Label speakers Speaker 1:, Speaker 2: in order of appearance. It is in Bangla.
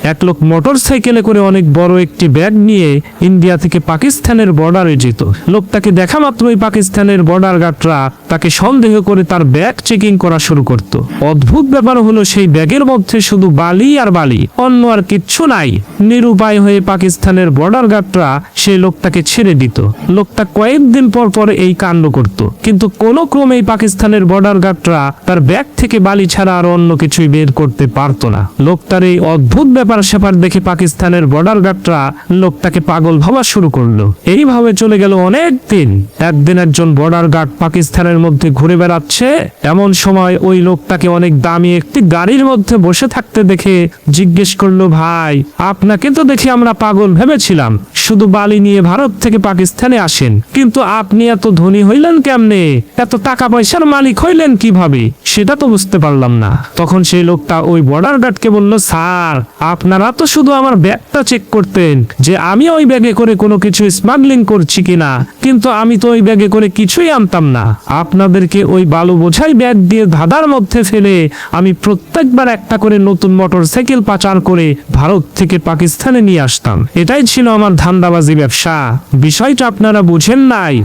Speaker 1: এক লোক মোটর সাইকেলে করে অনেক বড় একটি ব্যাগ নিয়ে ইন্ডিয়া থেকে পাকিস্তানের বর্ডারে যেত। লোকটাকে দেখা মাত্রই পাকিস্তানের বর্ডার গার্ডরা তাকে সন্দেহ করে তার ব্যাগ চেকিং করা শুরু করত। অদ্ভুত ব্যাপার হলো সেই ব্যাগের মধ্যে শুধু বালি আর বালি, অন্য আর কিচ্ছু নাই। নিরুপায় হয়ে পাকিস্তানের বর্ডার গার্ডরা সেই লোকটাকে ছেড়ে দিত। লোকটা কয়েকদিন পর পর এই কাণ্ড করত, কিন্তু কোনো ক্রমেই পাকিস্তানের বর্ডার গার্ডরা তার ব্যাগ থেকে বালি ছাড়া আর অন্য কিছুই বের করতে পারতো না। লোকটার এই অদ্ভুত ব্যাপার স্যাপার দেখে পাকিস্তানের বর্ডার গার্ডরা লোকটাকে পাগল ভাবা শুরু করলো। এইভাবে চলে গেল অনেক দিন। একদিন একজন বর্ডার গার্ড পাকিস্তানের মধ্যে ঘুরে বেড়াচ্ছে, এমন সময় ওই লোকটাকে অনেক দামি একটি গাড়ির মধ্যে বসে থাকতে দেখে জিজ্ঞেস করলো, ভাই আপনাকে তো দেখে আমরা পাগল ভেবেছিলাম, শুধু বালি নিয়ে ভারত থেকে পাকিস্তানে আসেন, কিন্তু আপনি এত ধনী হইলেন কেমনে, এত টাকা পয়সার মালিক হইলেন কিভাবে, সেটা তো বুঝতে পারলাম না। তখন সেই লোকটা ওই বর্ডার গার্ডকে বলল, স্যার আপনারা তো শুধু আমার ব্যাগটা চেক করতেন যে আমি ওই ব্যাগে করে কোনো কিছু স্মাগলিং করছি কিনা, কিন্তু আমি তো ওই ব্যাগে করে কিছুই আনতাম না। আপনাদেরকে ওই বালু বোঝাই ব্যাগ দিয়ে ধাঁধার মধ্যে ফেলে আমি প্রত্যেকবার একটা করে নতুন মোটর সাইকেল পাচার করে ভারত থেকে পাকিস্তানে নিয়ে আসতাম। এটাই ছিল আমার ধান্দাবাজি ব্যবসা। বিষয়টা আপনারা বুঝেন নাই।